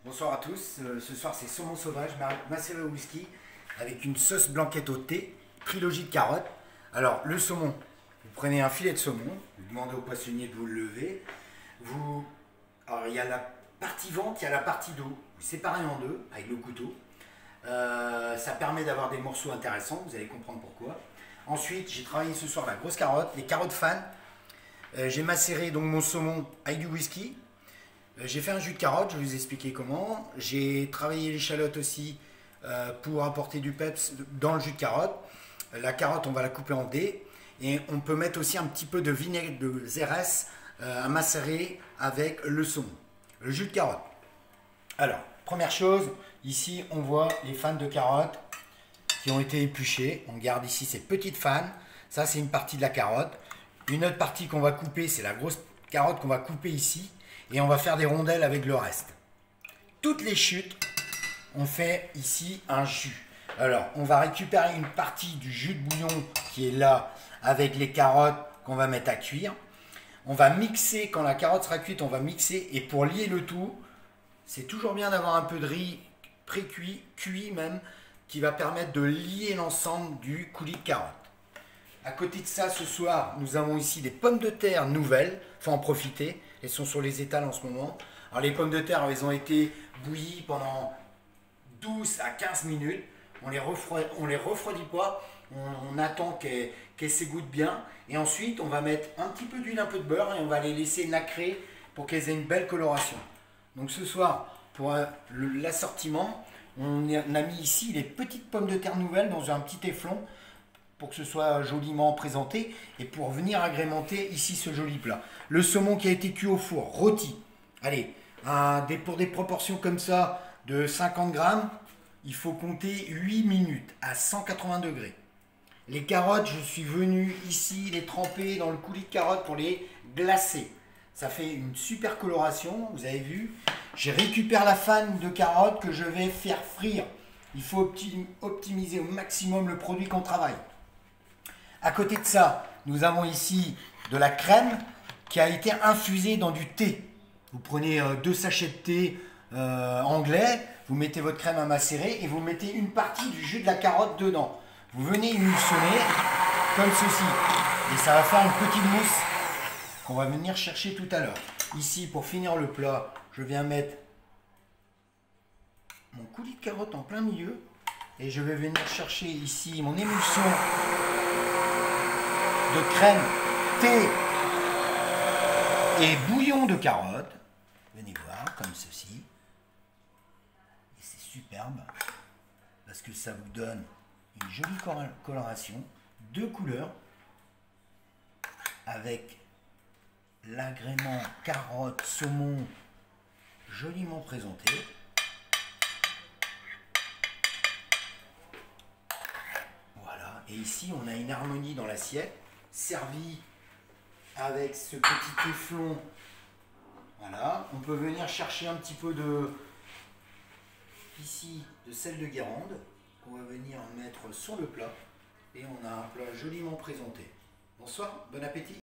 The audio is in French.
Bonsoir à tous, ce soir c'est saumon sauvage macéré au whisky avec une sauce blanquette au thé, trilogie de carottes. Alors le saumon, vous prenez un filet de saumon, vous demandez au poissonnier de vous le lever. Alors il y a la partie ventre, il y a la partie dos, vous séparez en deux avec le couteau. Ça permet d'avoir des morceaux intéressants, vous allez comprendre pourquoi. Ensuite j'ai travaillé ce soir la grosse carotte, les carottes fan. J'ai macéré donc mon saumon avec du whisky. J'ai fait un jus de carotte, je vais vous expliquer comment. J'ai travaillé l'échalote aussi pour apporter du peps dans le jus de carotte. La carotte, on va la couper en dés. Et on peut mettre aussi un petit peu de vinaigre de Xérès à macérer avec le saumon. Le jus de carotte. Alors, première chose, ici on voit les fans de carottes qui ont été épluchées. On garde ici ces petites fans. Ça, c'est une partie de la carotte. Une autre partie qu'on va couper, c'est la grosse carotte qu'on va couper ici. Et on va faire des rondelles avec le reste. Toutes les chutes, on fait ici un jus. Alors, on va récupérer une partie du jus de bouillon qui est là avec les carottes qu'on va mettre à cuire. On va mixer, quand la carotte sera cuite, on va mixer. Et pour lier le tout, c'est toujours bien d'avoir un peu de riz pré-cuit, cuit même, qui va permettre de lier l'ensemble du coulis de carotte. À côté de ça, ce soir, nous avons ici des pommes de terre nouvelles. Il faut en profiter. Elles sont sur les étals en ce moment. Alors les pommes de terre, elles ont été bouillies pendant 12 à 15 minutes. On les refroidit pas. On attend qu'elles s'égouttent bien. Et ensuite, on va mettre un petit peu d'huile, un peu de beurre et on va les laisser nacrer pour qu'elles aient une belle coloration. Donc ce soir, pour l'assortiment, on a mis ici les petites pommes de terre nouvelles dans un petit téflon pour que ce soit joliment présenté et pour venir agrémenter ici ce joli plat. Le saumon qui a été cuit au four, rôti. Allez, pour des proportions comme ça de 50 grammes, il faut compter 8 minutes à 180 degrés. Les carottes, je suis venu ici les tremper dans le coulis de carottes pour les glacer. Ça fait une super coloration, vous avez vu. Je récupère la fan de carottes que je vais faire frire. Il faut optimiser au maximum le produit qu'on travaille. À côté de ça, nous avons ici de la crème qui a été infusée dans du thé. Vous prenez 2 sachets de thé anglais, vous mettez votre crème à macérer et vous mettez une partie du jus de la carotte dedans. Vous venez émulsionner comme ceci. Et ça va faire une petite mousse qu'on va venir chercher tout à l'heure. Ici, pour finir le plat, je viens mettre mon coulis de carotte en plein milieu. Et je vais venir chercher ici mon émulsion de crème, thé et bouillon de carotte. Venez voir, comme ceci. Et c'est superbe, parce que ça vous donne une jolie coloration, 2 couleurs, avec l'agrément carotte, saumon, joliment présenté. Voilà, et ici on a une harmonie dans l'assiette, servi avec ce petit téflon. Voilà, on peut venir chercher un petit peu de sel de Guérande qu'on va venir mettre sur le plat et on a un plat joliment présenté. Bonsoir, bon appétit.